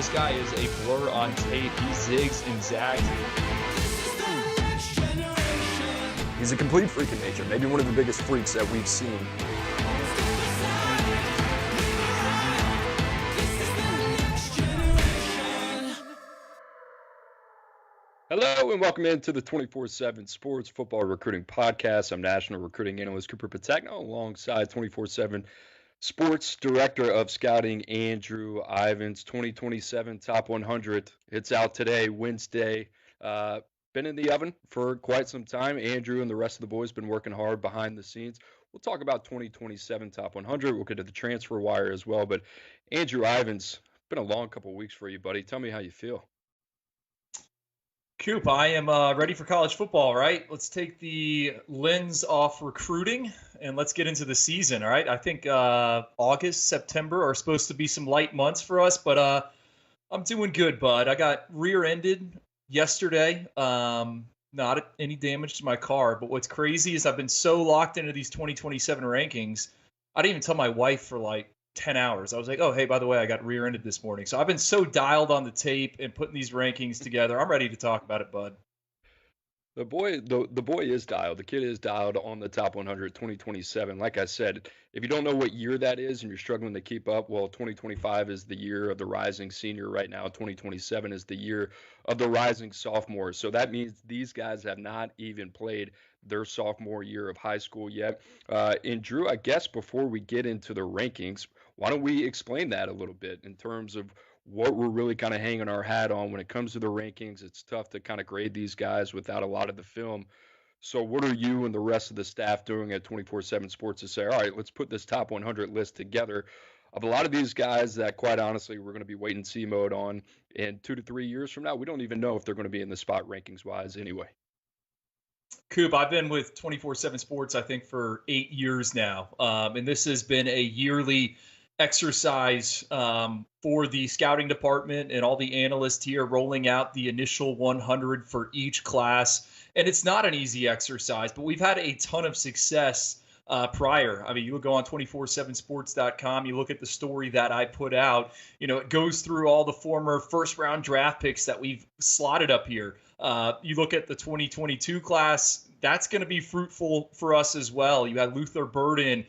This guy is a blur on tape. He zigs and zags. He's a complete freak of nature, maybe one of the biggest freaks that we've seen. Hello and welcome into the 24/7 Sports Football Recruiting Podcast. I'm National Recruiting Analyst Cooper Petagna alongside 24/7 Sports Director of Scouting Andrew Ivins. 2027 Top 100. It's out today, Wednesday. Been in the oven for quite some time. Andrew and the rest of the boys been working hard behind the scenes. We'll talk about 2027 Top 100. We'll get to the transfer wire as well. But Andrew Ivins, been a long couple of weeks for you, buddy. Tell me how you feel. Coop, I am ready for college football, right? Let's take the lens off recruiting and let's get into the season, all right? I think August, September are supposed to be some light months for us, but I'm doing good, bud. I got rear-ended yesterday. Not any damage to my car, but what's crazy is I've been so locked into these 2027 rankings, I didn't even tell my wife for like 10 hours. I was like, oh, hey, by the way, I got rear-ended this morning. So I've been so dialed on the tape and putting these rankings together. I'm ready to talk about it, bud. The boy is dialed. The kid is dialed on the top 100 2027. Like I said, if you don't know what year that is and you're struggling to keep up, well, 2025 is the year of the rising senior right now. 2027 is the year of the rising sophomore. So that means these guys have not even played their sophomore year of high school yet. And Drew, I guess before we get into the rankings, why don't we explain that a little bit in terms of what we're really kind of hanging our hat on when it comes to the rankings? It's tough to kind of grade these guys without a lot of the film. So what are you and the rest of the staff doing at 24/7 Sports to say, all right, let's put this top 100 list together of a lot of these guys that quite honestly we're going to be wait and see mode on in 2 to 3 years from now? We don't even know if they're going to be in the spot rankings wise anyway. Coop, I've been with 24/7 Sports, I think, for 8 years now. And this has been a yearly exercise for the scouting department and all the analysts here, rolling out the initial 100 for each class. And it's not an easy exercise, but we've had a ton of success prior. I mean, you would go on 247sports.com, you look at the story that I put out, it goes through all the former first round draft picks that we've slotted up here. You look at the 2022 class, that's going to be fruitful for us as well. You had Luther Burden,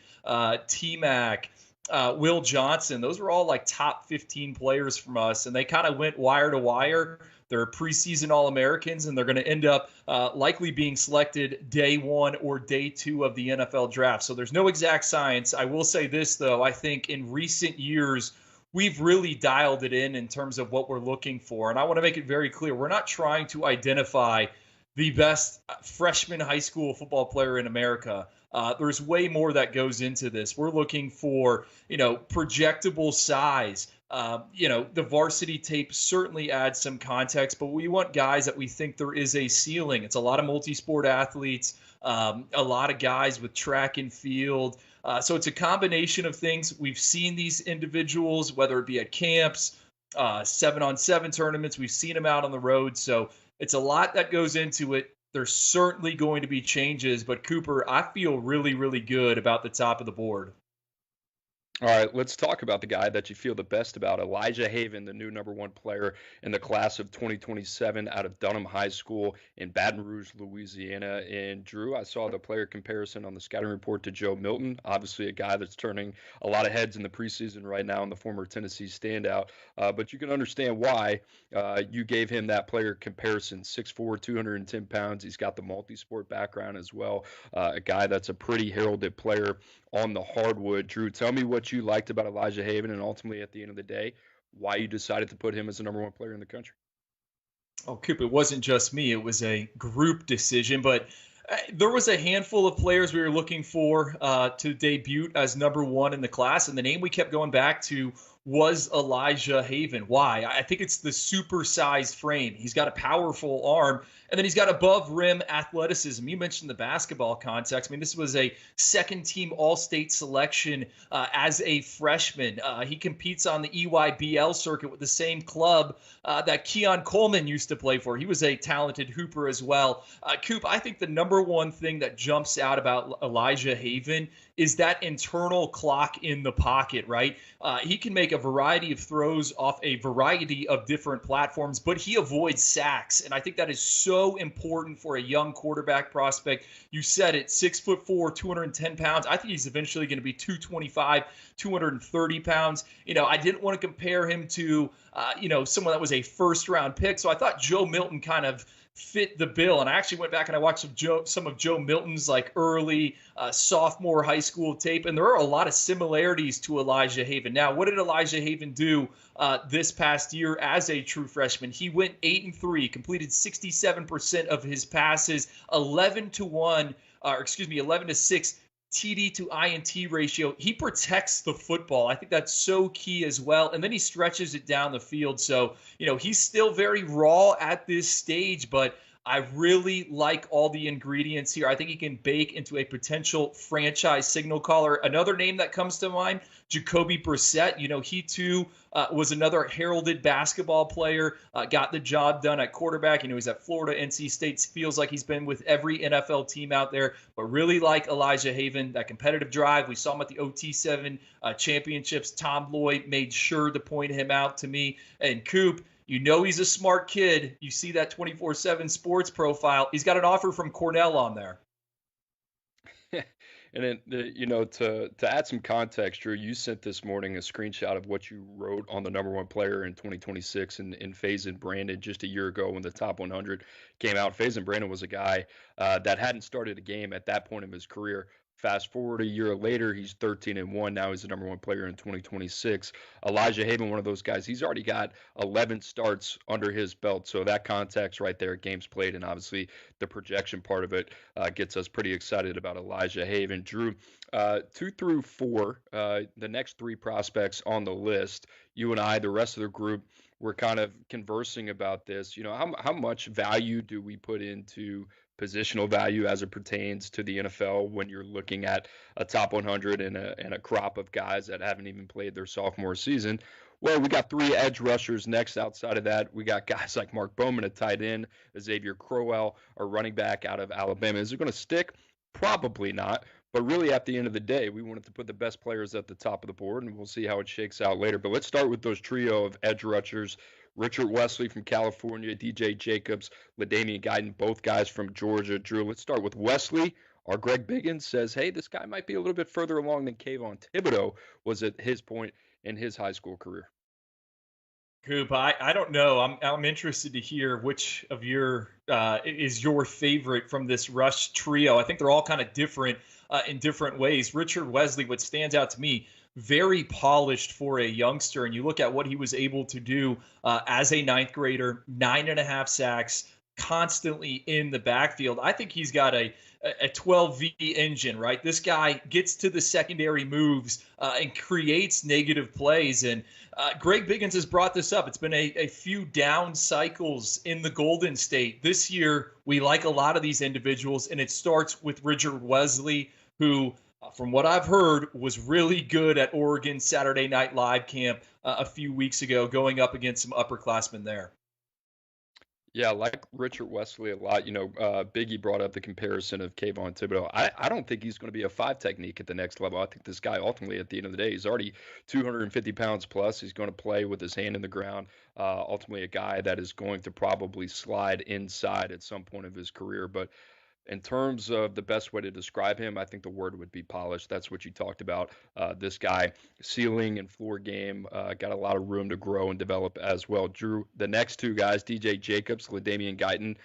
T-Mac, Will Johnson. Those were all like top 15 players from us, and they kind of went wire to wire. They're preseason All-Americans, and they're going to end up likely being selected day one or day two of the NFL draft. So there's no exact science. I will say this, though. I think in recent years, we've really dialed it in terms of what we're looking for. And I want to make it very clear. We're not trying to identify the best freshman high school football player in America. There's way more that goes into this. We're looking for, projectable size. The varsity tape certainly adds some context, but we want guys that we think there is a ceiling. It's a lot of multi-sport athletes, a lot of guys with track and field. So it's a combination of things. We've seen these individuals, whether it be at camps, 7-on-7 tournaments. We've seen them out on the road. So it's a lot that goes into it. There's certainly going to be changes, but Cooper, I feel really, really good about the top of the board. All right, let's talk about the guy that you feel the best about, Elijah Haven, the new number one player in the class of 2027 out of Dunham High School in Baton Rouge, Louisiana. And Drew, I saw the player comparison on the scouting report to Joe Milton, obviously a guy that's turning a lot of heads in the preseason right now and the former Tennessee standout. But you can understand why you gave him that player comparison, 6'4", 210 pounds. He's got the multi-sport background as well, a guy that's a pretty heralded player on the hardwood. Drew, tell me what you liked about Elijah Haven and ultimately at the end of the day, why you decided to put him as the number one player in the country. Oh, Coop, it wasn't just me. It was a group decision, but there was a handful of players we were looking for to debut as number one in the class, and the name we kept going back to was Elijah Haven. Why? I think it's the supersized frame. He's got a powerful arm, and then he's got above rim athleticism. You mentioned the basketball context. I mean, this was a second team all-state selection as a freshman. He competes on the EYBL circuit with the same club that Keon Coleman used to play for. He was a talented hooper as well. Coop, I think the number one thing that jumps out about Elijah Haven is that internal clock in the pocket, right? He can make make a variety of throws off a variety of different platforms, but he avoids sacks. And I think that is so important for a young quarterback prospect. You said it, 6'4", 210 pounds. I think he's eventually going to be 225, 230 pounds. I didn't want to compare him to, someone that was a first-round pick. So I thought Joe Milton kind of fit the bill. And I actually went back and I watched some of Joe Milton's like early sophomore high school tape, and there are a lot of similarities to Elijah Haven. Now, what did Elijah Haven do this past year as a true freshman? He went 8-3, completed 67% of his passes, 11 to 6 TD to INT ratio. He protects the football. I think that's so key as well. And then he stretches it down the field. So, he's still very raw at this stage, but I really like all the ingredients here. I think he can bake into a potential franchise signal caller. Another name that comes to mind, Jacoby Brissett. He too was another heralded basketball player, got the job done at quarterback. He's at Florida, NC State. Feels like he's been with every NFL team out there, but really like Elijah Haven, that competitive drive. We saw him at the OT7 championships. Tom Lloyd made sure to point him out to me. And Coop, he's a smart kid. You see that 24/7 Sports profile. He's got an offer from Cornell on there. And then, to add some context, Drew, you sent this morning a screenshot of what you wrote on the number one player in 2026 in Faison Brandon just a year ago when the top 100 came out. Faison Brandon was a guy that hadn't started a game at that point in his career. Fast forward a year later, he's 13-1. Now he's the number one player in 2026. Elijah Haven, one of those guys, he's already got 11 starts under his belt. So that context right there, games played, and obviously the projection part of it gets us pretty excited about Elijah Haven. Drew, 2 through 4, the next 3 prospects on the list, you and I, the rest of the group, we're kind of conversing about this. How much value do we put into positional value as it pertains to the NFL when you're looking at a top 100 and a crop of guys that haven't even played their sophomore season? Well, we got 3 edge rushers next. Outside of that, we got guys like Mark Bowman, a tight end, Xavier Crowell, a running back out of Alabama. Is it going to stick? Probably not. But really, at the end of the day, we wanted to put the best players at the top of the board, and we'll see how it shakes out later. But let's start with those trio of edge rushers. Richard Wesley from California, DJ Jacobs, LaDainian Guyton, both guys from Georgia. Drew, let's start with Wesley. Our Greg Biggins says, hey, this guy might be a little bit further along than Kayvon Thibodeau was at his point in his high school career. Coop, I don't know. I'm interested to hear which of your is your favorite from this rush trio. I think they're all kind of different in different ways. Richard Wesley, what stands out to me, very polished for a youngster. And you look at what he was able to do as a 9th grader, 9.5 sacks, constantly in the backfield. I think he's got a 12V engine, right? This guy gets to the secondary moves and creates negative plays. And Greg Biggins has brought this up. It's been a few down cycles in the Golden State. This year, we like a lot of these individuals, and it starts with Richard Wesley, who, from what I've heard, was really good at Oregon Saturday Night Live camp a few weeks ago, going up against some upperclassmen there. Yeah, I like Richard Wesley a lot. Biggie brought up the comparison of Kayvon Thibodeau. I don't think he's going to be a 5 technique at the next level. I think this guy ultimately, at the end of the day, he's already 250 pounds plus. He's going to play with his hand in the ground. Ultimately, a guy that is going to probably slide inside at some point of his career. But in terms of the best way to describe him, I think the word would be polished. That's what you talked about. This guy, ceiling and floor game, got a lot of room to grow and develop as well. Drew, the next 2 guys, DJ Jacobs, LaDainian Guyton,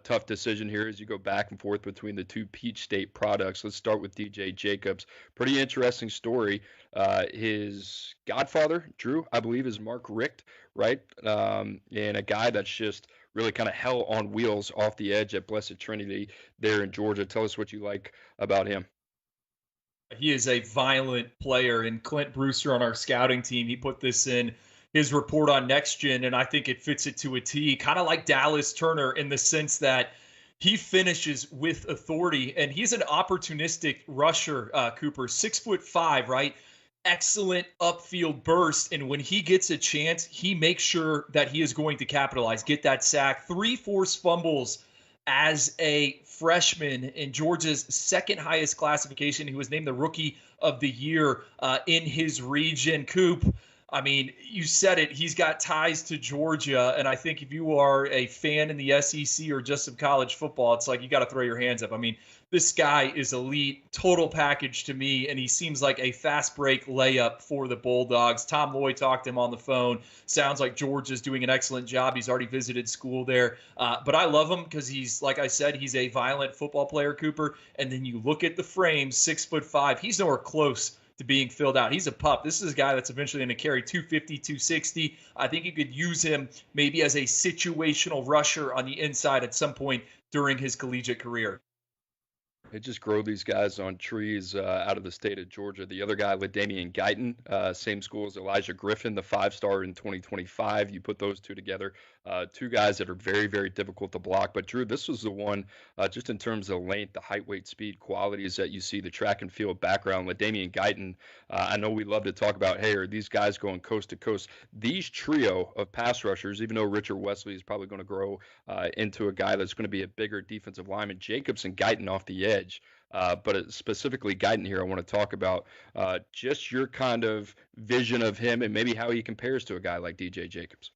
tough decision here as you go back and forth between the 2 Peach State products. Let's start with DJ Jacobs. Pretty interesting story. His godfather, Drew, I believe, is Mark Richt, right? And a guy that's just really kind of hell on wheels off the edge at Blessed Trinity there in Georgia. Tell us what you like about him. He is a violent player, and Clint Brewster on our scouting team, he put this in his report on Next Gen, and I think it fits it to a T, kind of like Dallas Turner in the sense that he finishes with authority, and he's an opportunistic rusher, Cooper, 6'5", right? Excellent upfield burst, and when he gets a chance, he makes sure that he is going to capitalize, get that sack. 3 forced fumbles as a freshman in Georgia's 2nd highest classification. He was named the Rookie of the Year in his region. Coop, I mean, you said it. He's got ties to Georgia, and I think if you are a fan in the SEC or just of college football, it's like you got to throw your hands up. I mean, this guy is elite, total package to me, and he seems like a fast break layup for the Bulldogs. Tom Lloyd talked to him on the phone. Sounds like Georgia's doing an excellent job. He's already visited school there, but I love him because he's, like I said, he's a violent football player, Cooper. And then you look at the frame, 6'5". He's nowhere close to being filled out. He's a pup. This is a guy that's eventually going to carry 250, 260. I think you could use him maybe as a situational rusher on the inside at some point during his collegiate career. They just grow these guys on trees out of the state of Georgia. The other guy, LaDainian Guyton, same school as Elijah Griffin, the 5-star in 2025. You put those two together, two guys that are very, very difficult to block. But, Drew, this was the one, just in terms of length, the height, weight, speed, qualities that you see, the track and field background. LaDainian Guyton, I know we love to talk about, hey, are these guys going coast to coast? These trio of pass rushers, even though Richard Wesley is probably going to grow into a guy that's going to be a bigger defensive lineman, Jacobs and Guyton off the edge. But specifically Guyton here, I want to talk about just your kind of vision of him and maybe how he compares to a guy like DJ Jacobs.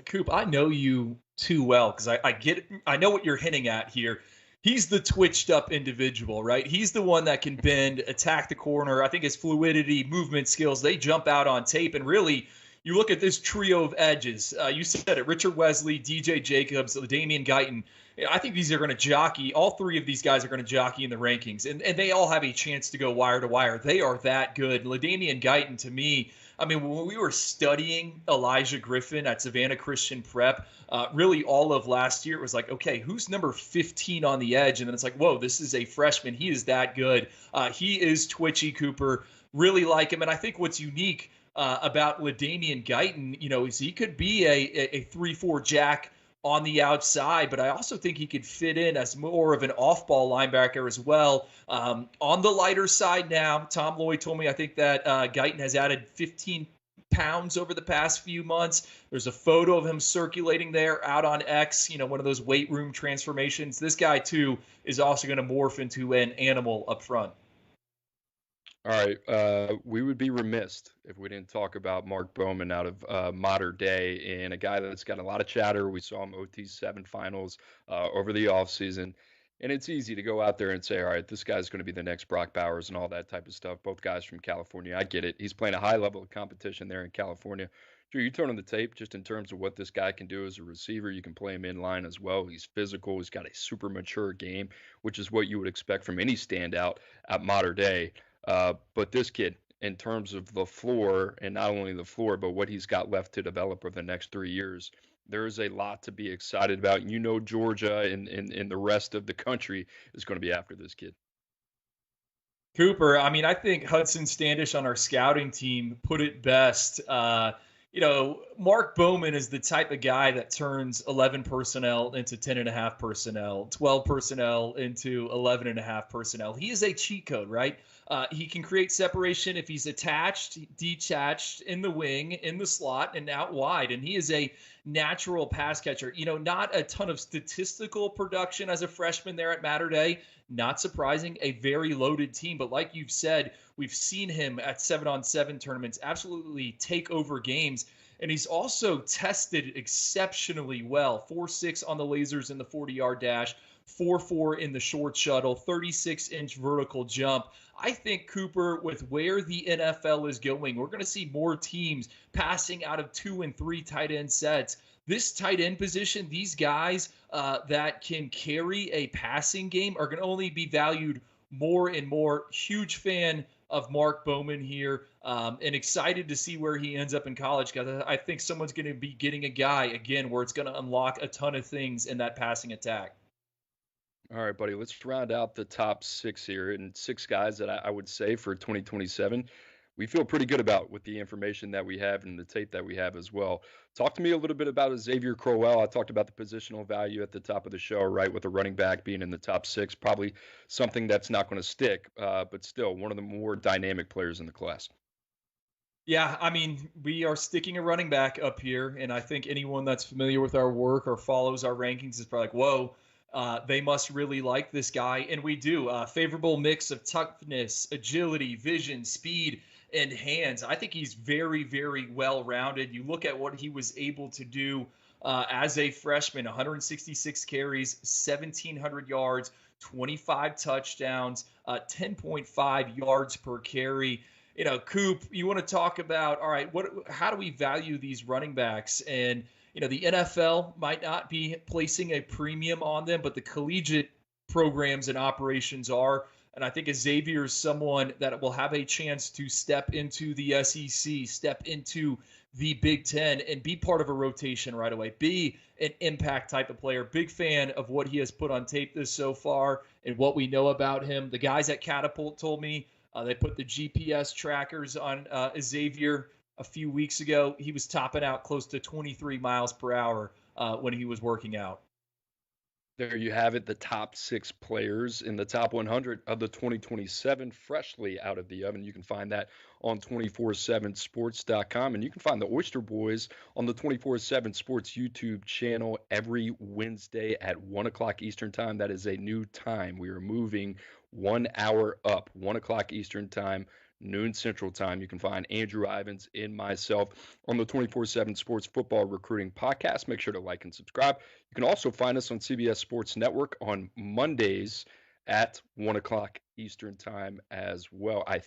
Coop, I know you too well because I know what you're hinting at here. He's the twitched up individual, right? He's the one that can bend, attack the corner. I think his fluidity, movement skills, they jump out on tape. And really, you look at this trio of edges. You said it, Richard Wesley, DJ Jacobs, LaDainian Guyton. I think these are going to jockey. All three of these guys are going to jockey in the rankings, and they all have a chance to go wire to wire. They are that good. LaDainian Guyton, to me, I mean, when we were studying Elijah Griffin at Savannah Christian Prep, really all of last year, it was like, okay, who's number 15 on the edge? And then it's like, whoa, this is a freshman. He is that good. He is twitchy, Cooper. Really like him. And I think what's unique about LaDainian Guyton, is he could be a 3-4 jack on the outside, but I also think he could fit in as more of an off-ball linebacker as well. On the lighter side now, Tom Lloyd told me I think that Guyton has added 15 pounds over the past few months. There's a photo of him circulating there out on X, one of those weight room transformations. This guy, too, is also going to morph into an animal up front. All right, we would be remiss if we didn't talk about Mark Bowman out of Modern Day, and a guy that's got a lot of chatter. We saw him OT7 finals over the offseason, and it's easy to go out there and say, all right, this guy's going to be the next Brock Bowers and all that type of stuff. Both guys from California. I get it. He's playing a high level of competition there in California. Drew, you turn on the tape just in terms of what this guy can do as a receiver. You can play him in line as well. He's physical. He's got a super mature game, which is what you would expect from any standout at Modern Day. But this kid, in terms of the floor, and not only the floor, but what he's got left to develop over the next 3 years, there is a lot to be excited about. Georgia and the rest of the country is going to be after this kid. Cooper, I mean, I think Hudson Standish on our scouting team put it best. Mark Bowman is the type of guy that turns 11 personnel into 10.5 personnel, 12 personnel into 11.5 personnel. He is a cheat code, right? He can create separation if he's attached, detached, in the wing, in the slot, and out wide. And he is a natural pass catcher. Not a ton of statistical production as a freshman there at Mater Dei. Not surprising, a very loaded team. But like you've said, we've seen him at 7-on-7 tournaments absolutely take over games. And he's also tested exceptionally well. 4.6 on the lasers in the 40-yard dash, 4.4 in the short shuttle, 36-inch vertical jump. I think, Cooper, with where the NFL is going, we're going to see more teams passing out of 2 and 3 tight end sets. This tight end position, these guys that can carry a passing game are going to only be valued more and more. Huge fan of Mark Bowman here, and excited to see where he ends up in college. Because I think someone's going to be getting a guy, again, where it's going to unlock a ton of things in that passing attack. All right, buddy, let's round out the top 6 here, and 6 guys that I would say for 2027 we feel pretty good about with the information that we have and the tape that we have as well. Talk to me a little bit about Xavier Crowell. I talked about the positional value at the top of the show, right, with a running back being in the top 6, probably something that's not going to stick, but still one of the more dynamic players in the class. Yeah, I mean, we are sticking a running back up here, and I think anyone that's familiar with our work or follows our rankings is probably like, whoa, they must really like this guy, and we do. Favorable mix of toughness, agility, vision, speed, and hands. I think he's very, very well rounded. You look at what he was able to do as a freshman: 166 carries, 1,700 yards, 25 touchdowns, 10.5 yards per carry. Coop, you want to talk about, all right, how do we value these running backs? And the NFL might not be placing a premium on them, but the collegiate programs and operations are. And I think Xavier is someone that will have a chance to step into the SEC, step into the Big Ten, and be part of a rotation right away. Be an impact type of player. Big fan of what he has put on tape this so far and what we know about him. The guys at Catapult told me they put the GPS trackers on Xavier a few weeks ago. He was topping out close to 23 miles per hour when he was working out. There you have it, the top 6 players in the top 100 of the 2027, freshly out of the oven. You can find that on 247sports.com, and you can find the Oyster Boys on the 247 Sports YouTube channel every Wednesday at 1 o'clock Eastern Time. That is a new time. We are moving 1 hour up, 1 o'clock Eastern Time, noon Central Time. You can find Andrew Ivins and myself on the 24/7 Sports Football Recruiting Podcast. Make sure to like and subscribe. You can also find us on CBS Sports Network on Mondays at 1 o'clock Eastern Time as well. I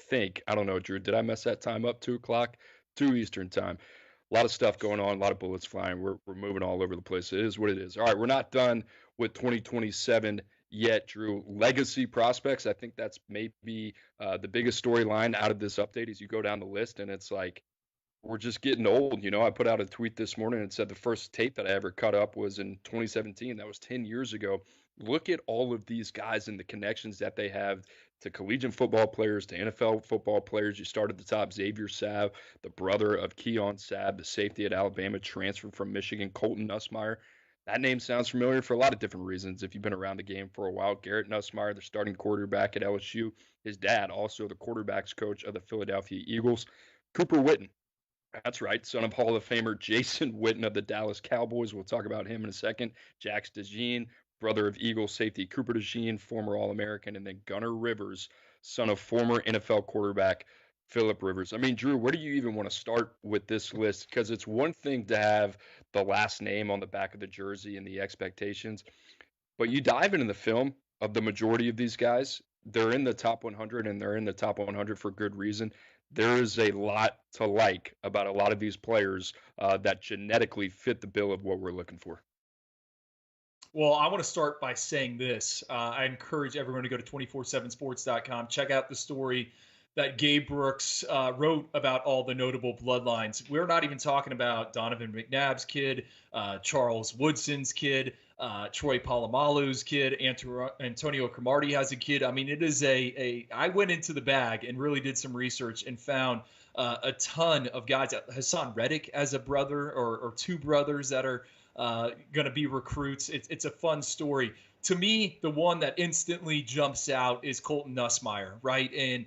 don't know, Drew, did I mess that time up? 2 o'clock, 2 Eastern Time. A lot of stuff going on, a lot of bullets flying. We're moving all over the place. It is what it is. All right, we're not done with 2027 yet, Drew. Legacy prospects, I think that's maybe the biggest storyline out of this update as you go down the list, and it's like, we're just getting old. I put out a tweet this morning and said the first tape that I ever cut up was in 2017. That was 10 years ago. Look at all of these guys and the connections that they have to collegiate football players, to NFL football players. You start at the top, Xavier Sabb, the brother of Keon Sabb, the safety at Alabama, transferred from Michigan, Colton Nussmeier. That name sounds familiar for a lot of different reasons. If you've been around the game for a while, Garrett Nussmeier, the starting quarterback at LSU, his dad, also the quarterbacks coach of the Philadelphia Eagles. Cooper Witten, that's right, son of Hall of Famer Jason Witten of the Dallas Cowboys. We'll talk about him in a second. Jax DeJean, brother of Eagles safety Cooper DeJean, former All-American, and then Gunnar Rivers, son of former NFL quarterback Philip Rivers. I mean, Drew, where do you even want to start with this list? Because it's one thing to have the last name on the back of the jersey and the expectations, but you dive into the film of the majority of these guys, they're in the top 100, and they're in the top 100 for good reason. There is a lot to like about a lot of these players that genetically fit the bill of what we're looking for. Well, I want to start by saying this. I encourage everyone to go to 247sports.com, check out the story that Gabe Brooks wrote about all the notable bloodlines. We're not even talking about Donovan McNabb's kid, Charles Woodson's kid, Troy Polamalu's kid, Antonio Cromartie has a kid. I mean, it is I went into the bag and really did some research and found a ton of guys. Hassan Reddick as a brother or 2 brothers that are going to be recruits. It's a fun story. To me, the one that instantly jumps out is Colton Nussmeier, right? And,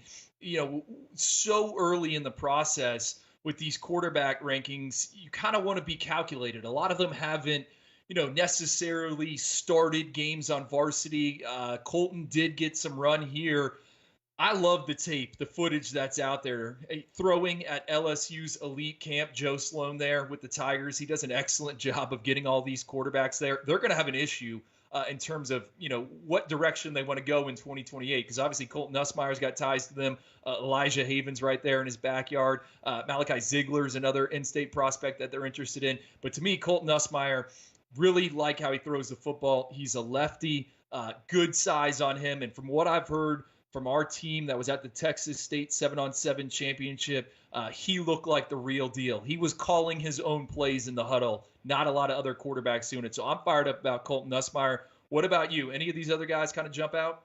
so early in the process with these quarterback rankings, you kind of want to be calculated. A lot of them haven't, necessarily started games on varsity. Colton did get some run here. I love the tape, the footage that's out there. Throwing at LSU's elite camp, Joe Sloan there with the Tigers. He does an excellent job of getting all these quarterbacks there. They're going to have an issue in terms of, what direction they want to go in 2028. Because obviously Colton Nussmeier's got ties to them. Elijah Havens right there in his backyard. Malachi Ziegler's another in-state prospect that they're interested in. But to me, Colton Nussmeier, really like how he throws the football. He's a lefty, good size on him. And from what I've heard from our team that was at the Texas State 7-on-7 championship, he looked like the real deal. He was calling his own plays in the huddle. Not a lot of other quarterbacks doing it. So I'm fired up about Colton Nussmeier. What about you? Any of these other guys kind of jump out?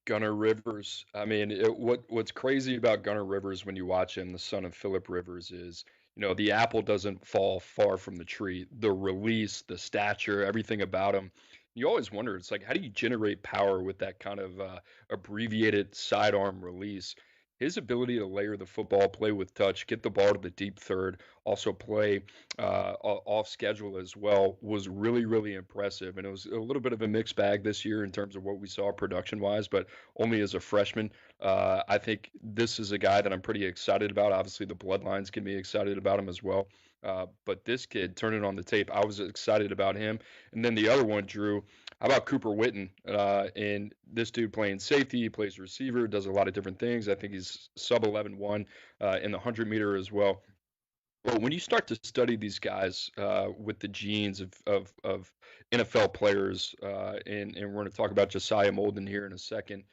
Gunnar Rivers. I mean, what's crazy about Gunnar Rivers when you watch him, the son of Philip Rivers, is, the apple doesn't fall far from the tree. The release, the stature, everything about him. You always wonder, it's like, how do you generate power with that kind of abbreviated sidearm release? his ability to layer the football, play with touch, get the ball to the deep third, also play off schedule as well was really, really impressive. And it was a little bit of a mixed bag this year in terms of what we saw production wise, but only as a freshman. I think this is a guy that I'm pretty excited about. Obviously, the bloodlines can be excited about him as well. But this kid, turning on the tape, I was excited about him. And then the other one, Drew, how about Cooper Witten? And this dude playing safety, he plays receiver, does a lot of different things. I think he's sub 11-1 in the 100-meter as well. Well, when you start to study these guys with the genes of NFL players, and we're going to talk about Josiah Molden here in a second,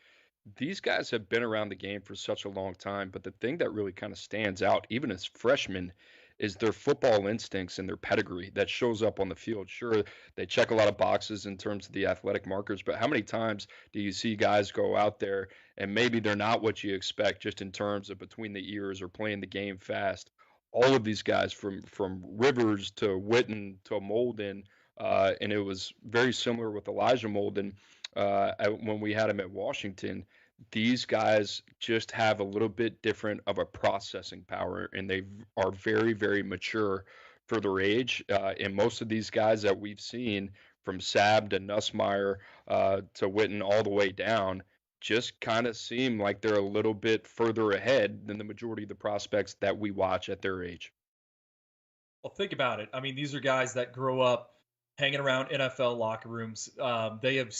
these guys have been around the game for such a long time. But the thing that really kind of stands out, even as freshmen, is their football instincts and their pedigree that shows up on the field. Sure, they check a lot of boxes in terms of the athletic markers, but how many times do you see guys go out there and maybe they're not what you expect just in terms of between the ears or playing the game fast? All of these guys from Rivers to Witten to Molden, and it was very similar with Elijah Molden when we had him at Washington. These guys just have a little bit different of a processing power, and they are very, very mature for their age. And most of these guys that we've seen, from Sab to Nussmeyer to Witten all the way down, just kind of seem like they're a little bit further ahead than the majority of the prospects that we watch at their age. Well, think about it. I mean, these are guys that grow up hanging around NFL locker rooms. They have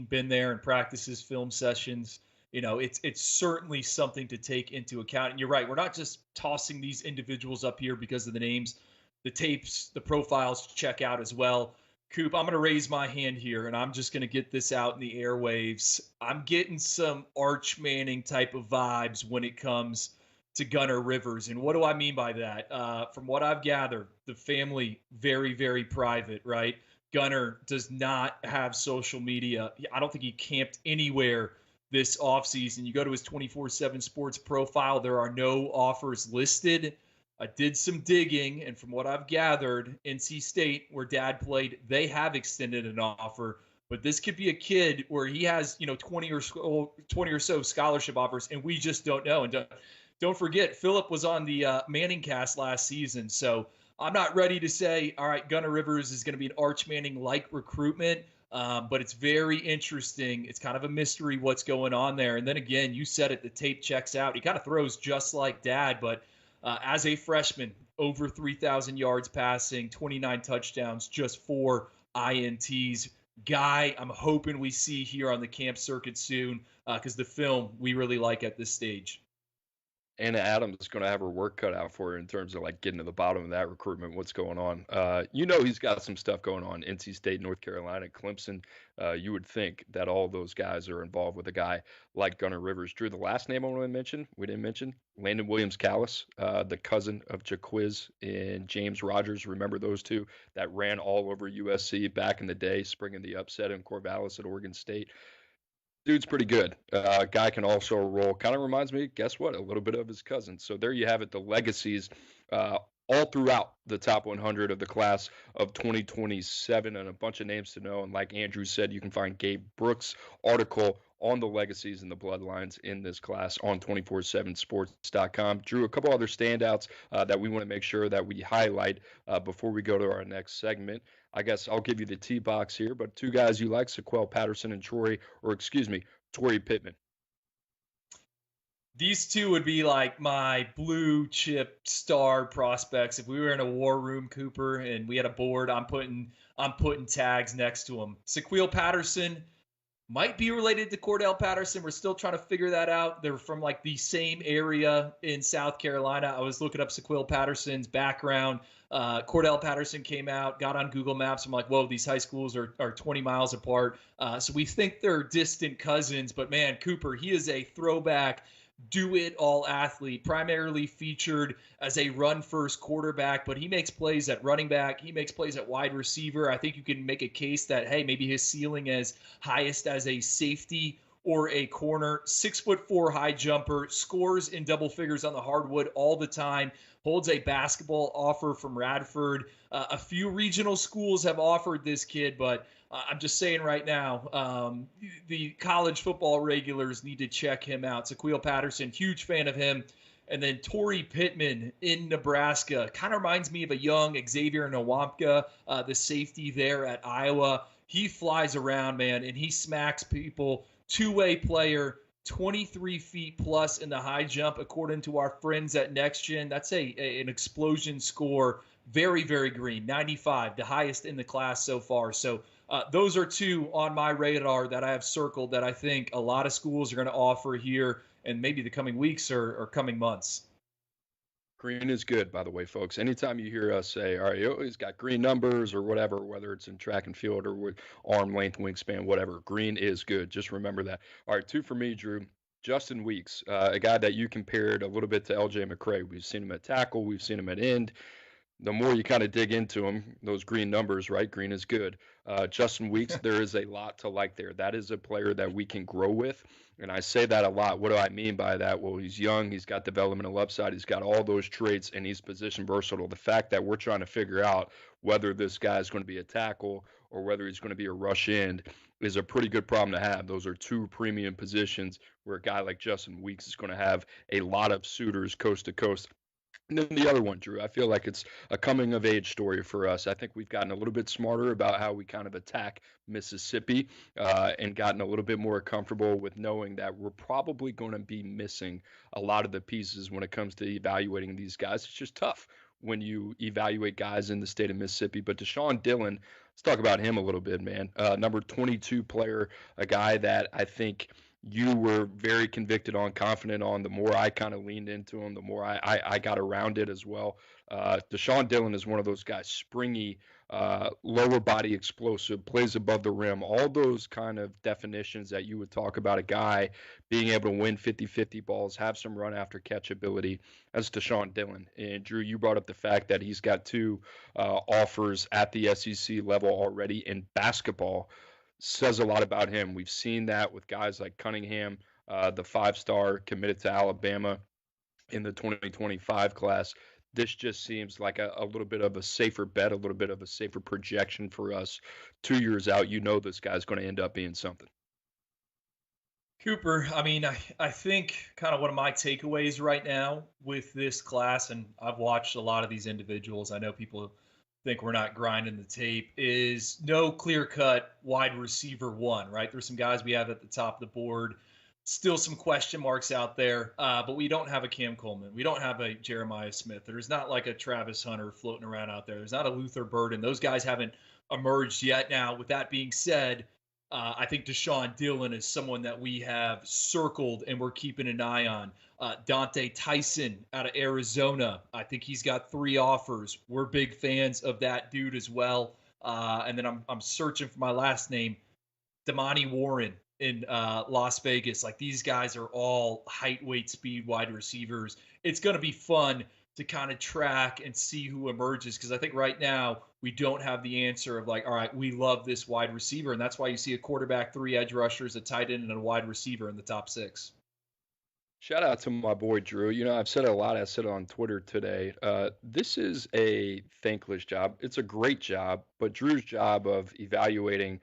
been there in practices, film sessions. It's certainly something to take into account. And you're right. We're not just tossing these individuals up here because of the names. The tapes, the profiles check out as well. Coop, I'm going to raise my hand here, and I'm just going to get this out in the airwaves. I'm getting some Arch Manning type of vibes when it comes to Gunnar Rivers. And what do I mean by that? From what I've gathered, the family, very, very private, right? Gunnar does not have social media. I don't think he camped anywhere this offseason. You go to his 24/7 Sports profile, there are no offers listed. I did some digging, and from what I've gathered, NC State, where Dad played, they have extended an offer. But this could be a kid where he has, 20 or so scholarship offers, and we just don't know. And don't forget, Philip was on the Manning cast last season, so I'm not ready to say, all right, Gunnar Rivers is going to be an Arch Manning-like recruitment, but it's very interesting. It's kind of a mystery what's going on there. And then again, you said it, the tape checks out. He kind of throws just like Dad, but as a freshman, over 3,000 yards passing, 29 touchdowns, just 4 INTs. Guy, I'm hoping we see here on the camp circuit soon because the film we really like at this stage. Anna Adams is going to have her work cut out for her in terms of like getting to the bottom of that recruitment, what's going on. He's got some stuff going on. NC State, North Carolina, Clemson. You would think that all those guys are involved with a guy like Gunnar Rivers. Drew, the last name I want to mention, we didn't mention, Landon Williams-Callis, the cousin of Jaquiz and James Rogers. Remember those two that ran all over USC back in the day, springing the upset in Corvallis at Oregon State. Dude's pretty good. Guy can also roll. Kind of reminds me, guess what? A little bit of his cousin. So there you have it. The legacies all throughout the top 100 of the class of 2027, and a bunch of names to know. And like Andrew said, you can find Gabe Brooks' article on the legacies and the bloodlines in this class on 247sports.com. Drew, a couple other standouts that we want to make sure that we highlight before we go to our next segment. I guess I'll give you the tee box here, but two guys you like, Sequel Patterson and Torrey Pittman. These two would be like my blue chip star prospects. If we were in a war room, Cooper, and we had a board, I'm putting tags next to them. Sequel Patterson might be related to Cordell Patterson. We're still trying to figure that out. They're from like the same area in South Carolina. I was looking up Sequel Patterson's background. Cordell Patterson came out, got on Google Maps. I'm like, whoa, these high schools are 20 miles apart. So we think they're distant cousins. But, man, Cooper, he is a throwback do-it-all athlete, primarily featured as a run-first quarterback, but he makes plays at running back. He makes plays at wide receiver. I think you can make a case that, hey, maybe his ceiling is highest as a safety or a corner. 6'4" high jumper, scores in double figures on the hardwood all the time, holds a basketball offer from Radford. A few regional schools have offered this kid, but I'm just saying right now, the college football regulars need to check him out. Saquil Patterson, huge fan of him. And then Torrey Pittman in Nebraska kind of reminds me of a young Xavier Nwankpa, the safety there at Iowa. He flies around, man, and he smacks people. Two-way player, 23 feet plus in the high jump, according to our friends at NextGen. That's an explosion score. Very, very green, 95, the highest in the class so far. So those are two on my radar that I have circled that I think a lot of schools are going to offer here in maybe the coming weeks or coming months. Green is good, by the way, folks. Anytime you hear us say, all right, he's got green numbers or whatever, whether it's in track and field or with arm length, wingspan, whatever, green is good. Just remember that. All right, two for me, Drew. Justin Weeks, a guy that you compared a little bit to LJ McCray. We've seen him at tackle, we've seen him at end. The more you kind of dig into him, those green numbers, right? Green is good. Justin Weeks, there is a lot to like there. That is a player that we can grow with. And I say that a lot. What do I mean by that? Well, he's young, he's got developmental upside, he's got all those traits, and he's position versatile. The fact that we're trying to figure out whether this guy is going to be a tackle or whether he's going to be a rush end is a pretty good problem to have. Those are two premium positions where a guy like Justin Weeks is going to have a lot of suitors coast to coast. And then the other one, Drew, I feel like it's a coming of age story for us. I think we've gotten a little bit smarter about how we kind of attack Mississippi and gotten a little bit more comfortable with knowing that we're probably going to be missing a lot of the pieces when it comes to evaluating these guys. It's just tough when you evaluate guys in the state of Mississippi. But Deshaun Dillon, let's talk about him a little bit, man. Number 22 player, a guy that I think you were very convicted on, confident on. The more I kind of leaned into him, the more I got around it as well. Deshaun Dillon is one of those guys, springy, lower body explosive, plays above the rim, all those kind of definitions that you would talk about a guy being able to win 50-50 balls, have some run after catch ability. That's Deshaun Dillon. And Drew, you brought up the fact that he's got two offers at the SEC level already in basketball. Says a lot about him. We've seen that with guys like Cunningham, the five-star committed to Alabama in the 2025 class. This just seems like a little bit of a safer bet, a little bit of a safer projection for us. 2 years out, you know this guy's going to end up being something. Cooper, I mean, I think kind of one of my takeaways right now with this class, and I've watched a lot of these individuals. I know people think we're not grinding the tape, is no clear-cut wide receiver one, right? There's some guys we have at the top of the board. Still some question marks out there, but we don't have a Cam Coleman. We don't have a Jeremiah Smith. There's not like a Travis Hunter floating around out there. There's not a Luther Burden. Those guys haven't emerged yet. Now, with that being said, I think Deshaun Dillon is someone that we have circled and we're keeping an eye on. Dante Tyson out of Arizona. I think he's got 3 offers. We're big fans of that dude as well. And then I'm searching for my last name, Damani Warren in Las Vegas. Like, these guys are all height, weight, speed wide receivers. It's going to be fun to kind of track and see who emerges, because I think right now we don't have the answer of like, all right, we love this wide receiver. And that's why you see a quarterback, 3 edge rushers, a tight end, and a wide receiver in the top 6. Shout out to my boy Drew. You know, I've said it a lot. I said it on Twitter today. This is a thankless job. It's a great job, but Drew's job of evaluating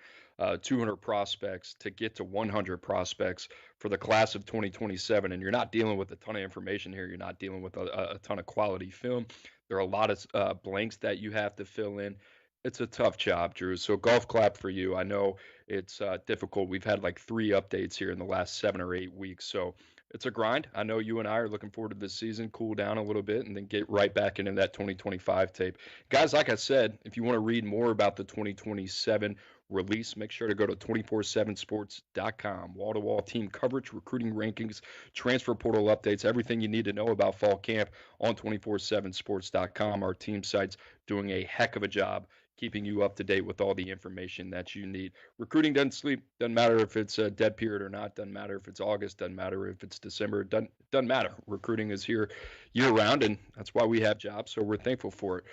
200 prospects to get to 100 prospects for the class of 2027, and you're not dealing with a ton of information here. You're not dealing with a ton of quality film. There are a lot of blanks that you have to fill in. It's a tough job, Drew. So golf clap for you. I know it's difficult. We've had like 3 updates here in the last 7 or 8 weeks. So it's a grind. I know you and I are looking forward to this season, cool down a little bit, and then get right back into that 2025 tape. Guys, like I said, if you want to read more about the 2027 release, make sure to go to 247sports.com. Wall-to-wall team coverage, recruiting rankings, transfer portal updates, everything you need to know about fall camp on 247sports.com. Our team site's doing a heck of a job keeping you up to date with all the information that you need. Recruiting doesn't sleep. Doesn't matter if it's a dead period or not. Doesn't matter if it's August. Doesn't matter if it's December. Doesn't matter. Recruiting is here year round, and that's why we have jobs, so we're thankful for it.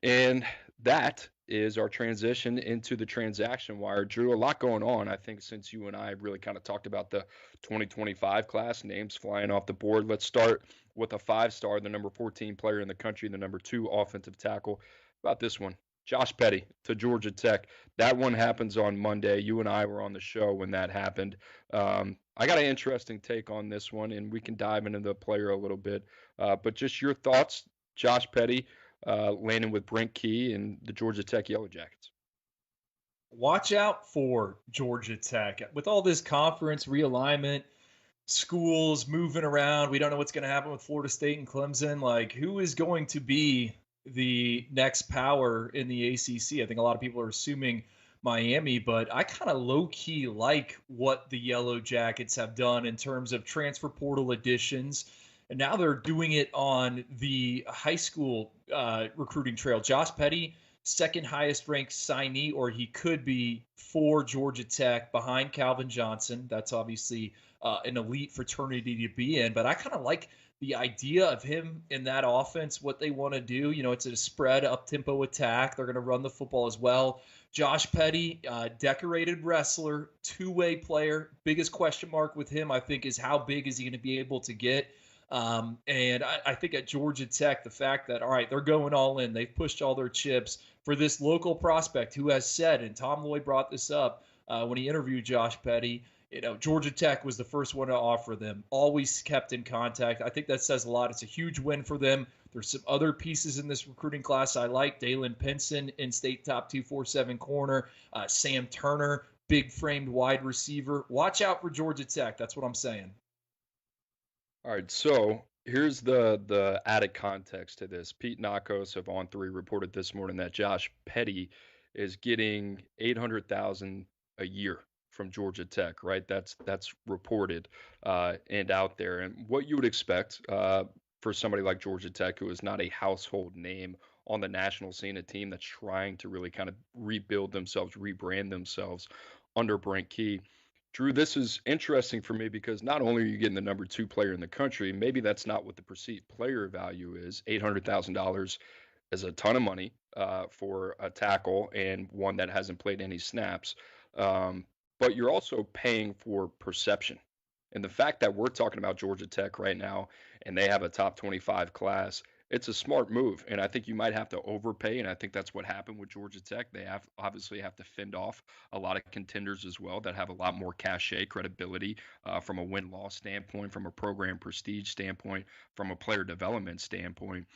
And that is our transition into the transaction wire. Drew, a lot going on, I think, since you and I really kind of talked about the 2025 class, names flying off the board. Let's start with a 5-star, the number 14 player in the country, the number 2 offensive tackle. About this one, Josh Petty to Georgia Tech. That one happens on Monday. You and I were on the show when that happened. I got an interesting take on this one, and we can dive into the player a little bit. But just your thoughts, Josh Petty landing with Brent Key and the Georgia Tech Yellow Jackets. Watch out for Georgia Tech. With all this conference realignment, schools moving around, we don't know what's going to happen with Florida State and Clemson. Like, who is going to be the next power in the ACC? I think a lot of people are assuming Miami, but I kind of low-key like what the Yellow Jackets have done in terms of transfer portal additions. And now they're doing it on the high school recruiting trail. Josh Petty, second highest ranked signee, or he could be, for Georgia Tech behind Calvin Johnson. That's obviously an elite fraternity to be in. But I kind of like the idea of him in that offense, what they want to do. You know, it's a spread up-tempo attack. They're going to run the football as well. Josh Petty, decorated wrestler, two-way player. Biggest question mark with him, I think, is how big is he going to be able to get? And I think at Georgia Tech, the fact that, all right, they're going all in. They've pushed all their chips for this local prospect who has said, and Tom Lloyd brought this up when he interviewed Josh Petty, you know, Georgia Tech was the first one to offer them, always kept in contact. I think that says a lot. It's a huge win for them. There's some other pieces in this recruiting class I like. Dalen Pinson, in-state top 247 corner. Sam Turner, big-framed wide receiver. Watch out for Georgia Tech. That's what I'm saying. All right, so here's the added context to this. Pete Nakos of On3 reported this morning that Josh Petty is getting $800,000 a year from Georgia Tech, right? That's reported and out there. And what you would expect for somebody like Georgia Tech, who is not a household name on the national scene, a team that's trying to really kind of rebuild themselves, rebrand themselves under Brent Key. Drew, this is interesting for me because not only are you getting the number 2 player in the country, maybe that's not what the perceived player value is. $800,000 is a ton of money for a tackle and one that hasn't played any snaps. But you're also paying for perception. And the fact that we're talking about Georgia Tech right now and they have a top 25 class, it's a smart move. And I think you might have to overpay. And I think that's what happened with Georgia Tech. They obviously have to fend off a lot of contenders as well that have a lot more cachet, credibility from a win-loss standpoint, from a program prestige standpoint, from a player development standpoint.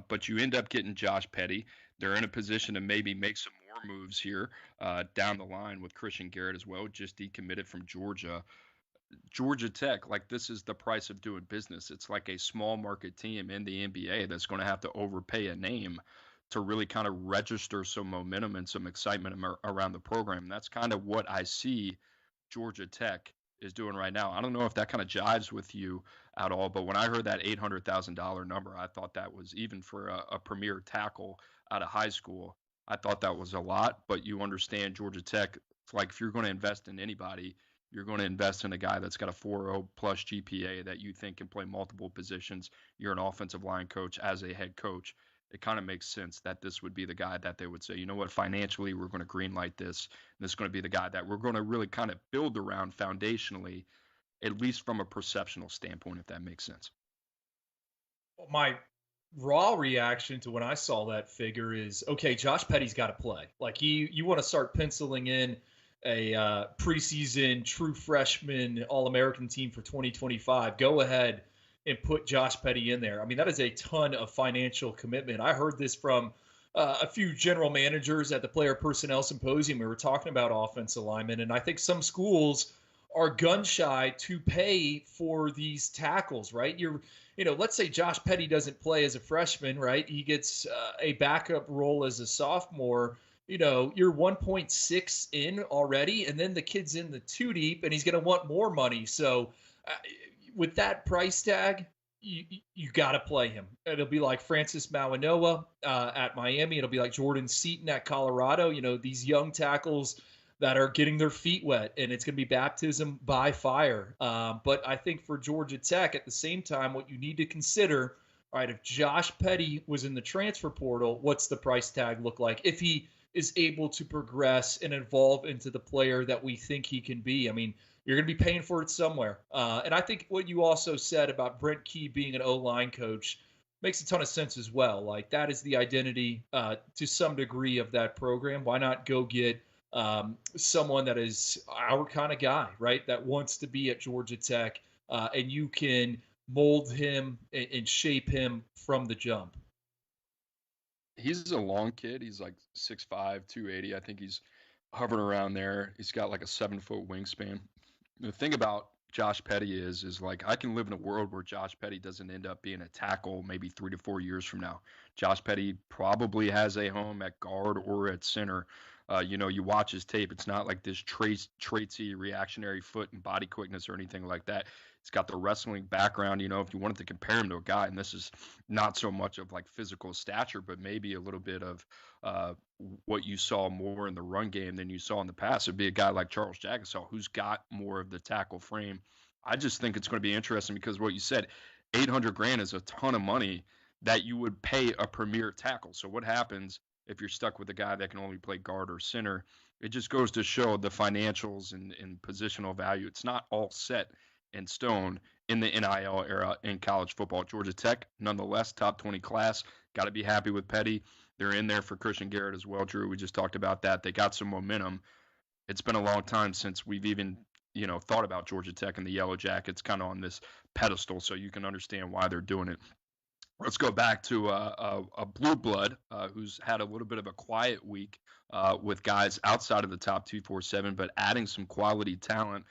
But you end up getting Josh Petty. They're in a position to maybe make some more moves here down the line with Christian Garrett as well, just decommitted from Georgia. Georgia Tech, like, this is the price of doing business. It's like a small market team in the NBA that's going to have to overpay a name to really kind of register some momentum and some excitement around the program. And that's kind of what I see Georgia Tech is doing right now. I don't know if that kind of jives with you at all, but when I heard that $800,000 number, I thought that was, even for a premier tackle out of high school, I thought that was a lot. But you understand Georgia Tech, it's like if you're going to invest in anybody, you're going to invest in a guy that's got a 4.0 plus GPA that you think can play multiple positions. You're an offensive line coach as a head coach. It kind of makes sense that this would be the guy that they would say, you know what, financially, we're going to greenlight this. And this is going to be the guy that we're going to really kind of build around foundationally, at least from a perceptional standpoint, if that makes sense. My raw reaction to when I saw that figure is, okay, Josh Petty's got to play. Like, you want to start penciling in a preseason true freshman All-American team for 2025, go ahead and put Josh Petty in there. I mean, that is a ton of financial commitment. I heard this from a few general managers at the Player Personnel Symposium. We were talking about offensive linemen, and I think some schools are gun shy to pay for these tackles, right? Let's say Josh Petty doesn't play as a freshman, right? He gets a backup role as a sophomore. You're 1.6 in already, and then the kid's in the 2 deep, and he's going to want more money. So with that price tag, you got to play him. It'll be like Francis Mawanoa at Miami. It'll be like Jordan Seaton at Colorado. These young tackles that are getting their feet wet, and it's going to be baptism by fire. But I think for Georgia Tech, at the same time, what you need to consider, all right, if Josh Petty was in the transfer portal, what's the price tag look like? If he is able to progress and evolve into the player that we think he can be. I mean, you're going to be paying for it somewhere. And I think what you also said about Brent Key being an O-line coach, makes a ton of sense as well. Like that is the identity to some degree of that program. Why not go get someone that is our kind of guy, right? That wants to be at Georgia Tech, and you can mold him and shape him from the jump. He's a long kid. He's like 6'5", 280. I think he's hovering around there. He's got like a 7-foot wingspan. The thing about Josh Petty is like I can live in a world where Josh Petty doesn't end up being a tackle maybe 3 to 4 years from now. Josh Petty probably has a home at guard or at center. You watch his tape. It's not like this traitsy reactionary foot and body quickness or anything like that. He's got the wrestling background. If you wanted to compare him to a guy, and this is not so much of like physical stature, but maybe a little bit of what you saw more in the run game than you saw in the past. It'd be a guy like Charles Jagusah, who's got more of the tackle frame. I just think it's going to be interesting because what you said, $800,000 is a ton of money that you would pay a premier tackle. So what happens if you're stuck with a guy that can only play guard or center? It just goes to show the financials and positional value. It's not all set in stone in the NIL era in college football. Georgia Tech, nonetheless, top 20 class. Got to be happy with Petty. They're in there for Christian Garrett as well, Drew. We just talked about that. They got some momentum. It's been a long time since we've even, thought about Georgia Tech and the Yellow Jackets kind of on this pedestal, so you can understand why they're doing it. Let's go back to a blue blood who's had a little bit of a quiet week with guys outside of the top 247, but adding some quality talent.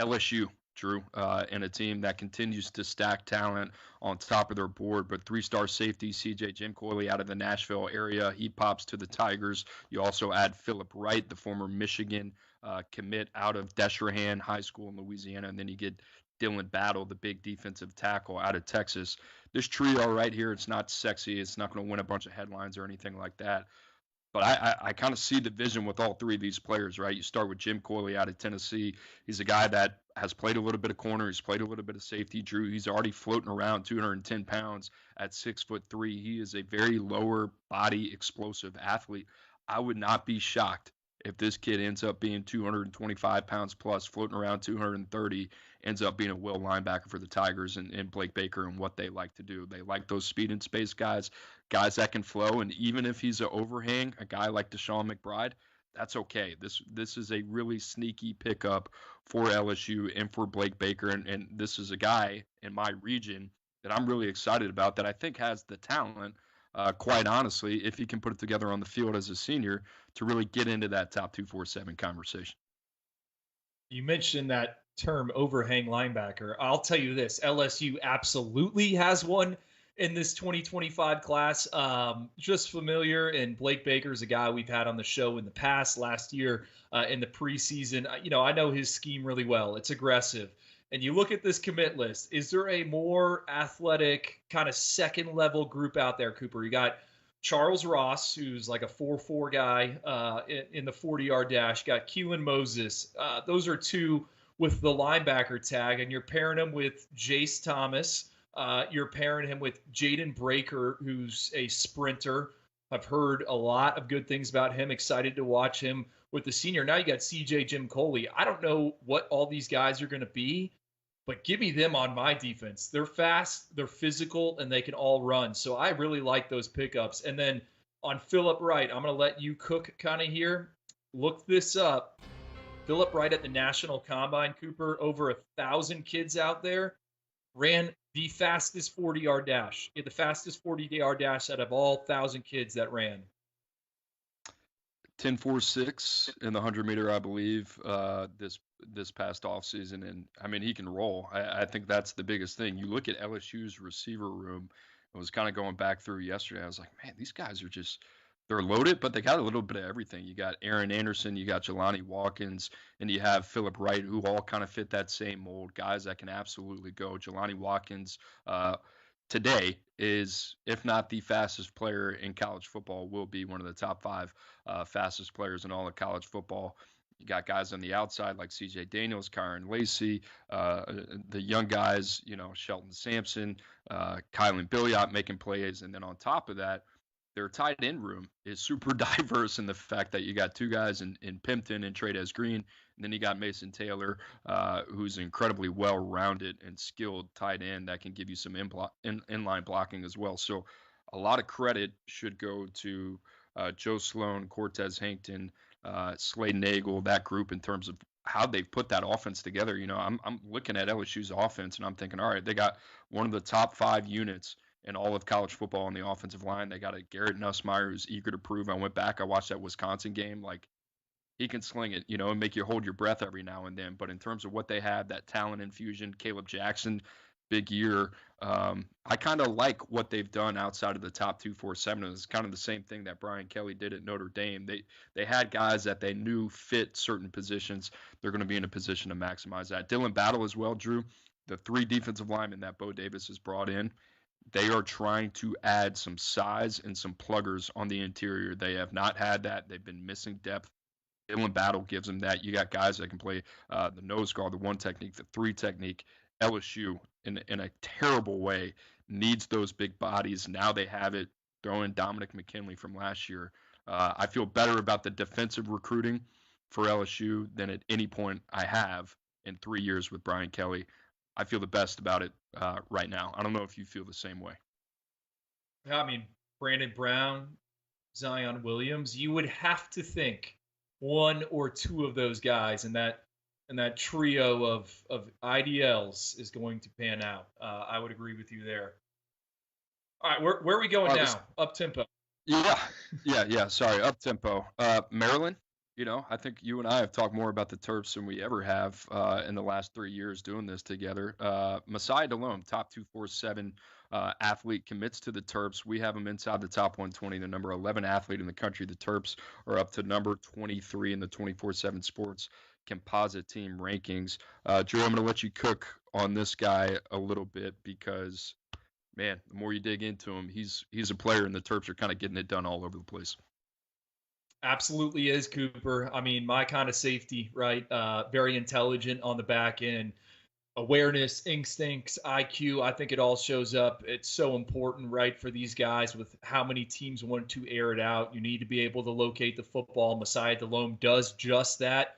LSU, Drew, and a team that continues to stack talent on top of their board. But 3-star safety CJ Jim Coyley out of the Nashville area, he pops to the Tigers. You also add Philip Wright, the former Michigan commit out of Deshrahan High School in Louisiana, and then you get Dylan Battle, the big defensive tackle out of Texas. This trio right here, it's not sexy. It's not going to win a bunch of headlines or anything like that. But I kind of see the vision with all three of these players, right? You start with Jim Coyley out of Tennessee. He's a guy that has played a little bit of corner. He's played a little bit of safety. Drew, he's already floating around 210 pounds at 6'3". He is a very lower body explosive athlete. I would not be shocked if this kid ends up being 225 pounds plus, floating around 230, ends up being a will linebacker for the Tigers and Blake Baker and what they like to do. They like those speed and space guys that can flow. And even if he's an overhang, a guy like Deshaun McBride, that's okay. This is a really sneaky pickup for LSU and for Blake Baker. And this is a guy in my region that I'm really excited about that I think has the talent, quite honestly, if he can put it together on the field as a senior, to really get into that top 247 conversation. You mentioned that term overhang linebacker. I'll tell you this, LSU absolutely has one in this 2025 class. Just familiar, and Blake Baker is a guy we've had on the show in the past, last year in the preseason. I know his scheme really well. It's aggressive. And you look at this commit list, is there a more athletic kind of second level group out there, Cooper? You got Charles Ross, who's like a 4.4 guy in the 40-yard dash. You got Keelan Moses. Those are two with the linebacker tag, and you're pairing him with Jace Thomas. You're pairing him with Jaden Breaker, who's a sprinter. I've heard a lot of good things about him. Excited to watch him with the senior. Now you got CJ Jim Coyley. I don't know what all these guys are going to be, but give me them on my defense. They're fast, they're physical, and they can all run. So I really like those pickups. And then on Philip Wright, I'm going to let you cook kind of here. Look this up. Philip Wright at the National Combine, Cooper, over 1,000 kids out there, ran the fastest 40-yard dash. The fastest 40-yard dash out of all 1,000 kids that ran. 10.46 in the 100-meter, I believe, this past offseason. And, I mean, he can roll. I think that's the biggest thing. You look at LSU's receiver room. I was kind of going back through yesterday. I was like, man, these guys are just – they're loaded, but they got a little bit of everything. You got Aaron Anderson, you got Jelani Watkins, and you have Philip Wright, who all kind of fit that same mold, guys that can absolutely go. Jelani Watkins today is, if not the fastest player in college football, will be one of the top 5 fastest players in all of college football. You got guys on the outside like C.J. Daniels, Kyron Lacey, the young guys, Shelton Sampson, Kylan Billiot making plays. And then on top of that, their tight end room is super diverse in the fact that you got 2 guys in Pimpton and Trades Green, and And then you got Mason Taylor, who's incredibly well-rounded and skilled tight end that can give you some inline blocking as well. So a lot of credit should go to Joe Sloan, Cortez Hankton, Slade Nagel, that group in terms of how they've put that offense together. I'm looking at LSU's offense and I'm thinking, all right, they got one of the top 5 units in all of college football on the offensive line. They got a Garrett Nussmeier who's eager to prove. I went back, I watched that Wisconsin game. Like, he can sling it, and make you hold your breath every now and then. But in terms of what they have, that talent infusion, Caleb Jackson, big year. I kind of like what they've done outside of the top 247. It's kind of the same thing that Brian Kelly did at Notre Dame. They had guys that they knew fit certain positions. They're going to be in a position to maximize that. Dylan Battle as well, Drew. The 3 defensive linemen that Bo Davis has brought in, they are trying to add some size and some pluggers on the interior. They have not had that. They've been missing depth. Dylan Battle gives them that. You got guys that can play the nose guard, the 1 technique, the 3 technique. LSU, in a terrible way, needs those big bodies. Now they have it. Throw in Dominic McKinley from last year. I feel better about the defensive recruiting for LSU than at any point I have in 3 years with Brian Kelly. I feel the best about it right now. I don't know if you feel the same way. Yeah, I mean, Brandon Brown, Zion Williams, you would have to think 1 or 2 of those guys and that trio of IDLs is going to pan out. I would agree with you there. All right, where are we going now? Up tempo. Yeah. Sorry, up tempo. Maryland. I think you and I have talked more about the Terps than we ever have in the last 3 years doing this together. Masai Delhomme, top 247 athlete, commits to the Terps. We have him inside the top 120, the number 11 athlete in the country. The Terps are up to number 23 in the 24/7 Sports composite team rankings. Drew, I'm going to let you cook on this guy a little bit because, man, the more you dig into him, he's a player, and the Terps are kind of getting it done all over the place. Absolutely is, Cooper. I mean, my kind of safety, right? Very intelligent on the back end. Awareness, instincts, IQ, I think it all shows up. It's so important, right, for these guys with how many teams want to air it out. You need to be able to locate the football. Masai Delhomme does just that.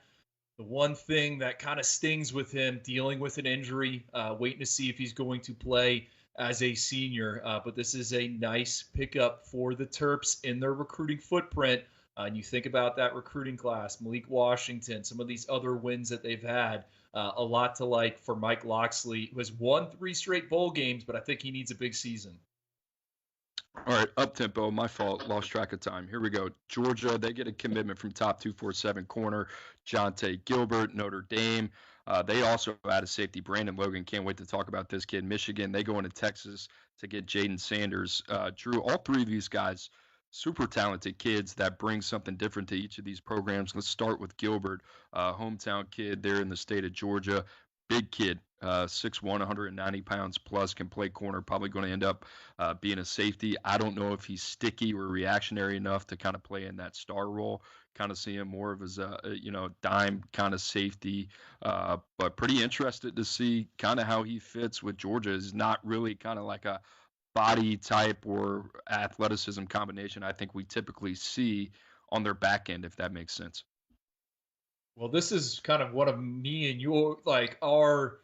The one thing that kind of stings with him, dealing with an injury, waiting to see if he's going to play as a senior. But this is a nice pickup for the Terps in their recruiting footprint. And you think about that recruiting class, Malik Washington, some of these other wins that they've had, a lot to like for Mike Loxley, who has won 3 straight bowl games, but I think he needs a big season. All right, up tempo, my fault, lost track of time. Here we go. Georgia, they get a commitment from top 247 corner Jonte Gilbert, Notre Dame. They also added safety Brandon Logan. Can't wait to talk about this kid. Michigan, they go into Texas to get Jaden Sanders. Drew, all 3 of these guys, super talented kids that bring something different to each of these programs. Let's start with Gilbert, hometown kid there in the state of Georgia. Big kid, 6'1", 190 pounds plus, can play corner, probably going to end up being a safety. I don't know if he's sticky or reactionary enough to kind of play in that star role. Kind of see him more of as a dime kind of safety, but pretty interested to see kind of how he fits with Georgia. Is not really kind of like a body type or athleticism combination I think we typically see on their back end, if that makes sense. Well, this is kind of one of me and your, our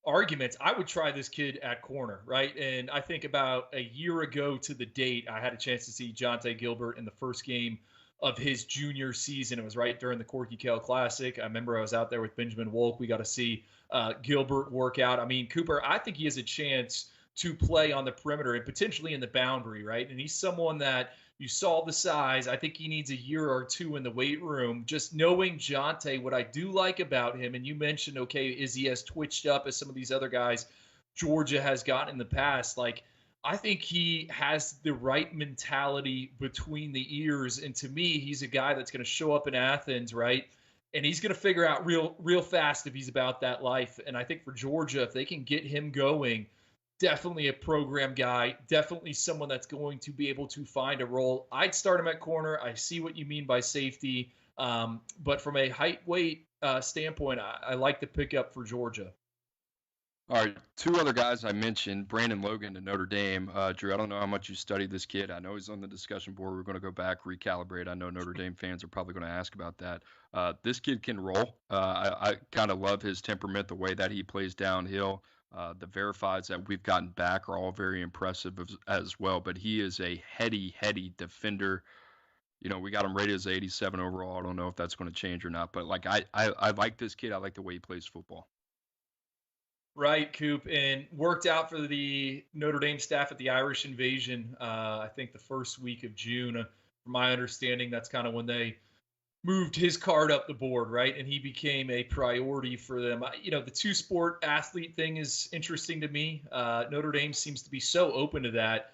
arguments. I would try this kid at corner, right? And I think about a year ago to the date, I had a chance to see Jonte Gilbert in the first game of his junior season. It was right during the Corky Kell Classic. I remember I was out there with Benjamin Wolk. We got to see Gilbert work out. I mean, Cooper, I think he has a chance to play on the perimeter and potentially in the boundary, right? And he's someone that you saw the size. I think he needs a year or 2 in the weight room. Just knowing Jonte, what I do like about him, and you mentioned, okay, is he as twitched up as some of these other guys Georgia has gotten in the past? I think he has the right mentality between the ears. And to me, he's a guy that's going to show up in Athens, right? And he's going to figure out real fast if he's about that life. And I think for Georgia, if they can get him going, definitely a program guy, definitely someone that's going to be able to find a role. I'd start him at corner. I see what you mean by safety. But from a height weight standpoint, I like the pickup for Georgia. All right, two other guys I mentioned, Brandon Logan to Notre Dame. Drew, I don't know how much you studied this kid. I know he's on the discussion board. We're going to go back, recalibrate. I know Notre Dame fans are probably going to ask about that. This kid can roll. I kind of love his temperament, the way that he plays downhill. The verifieds that we've gotten back are all very impressive as well, but he is a heady defender. We got him rated as 87 overall. I don't know if that's going to change or not, but like I like this kid. I like the way he plays football. Right, Coop, and worked out for the Notre Dame staff at the Irish Invasion. I think the first week of June. From my understanding, that's kind of when they moved his card up the board, right? And he became a priority for them. The two-sport athlete thing is interesting to me. Notre Dame seems to be so open to that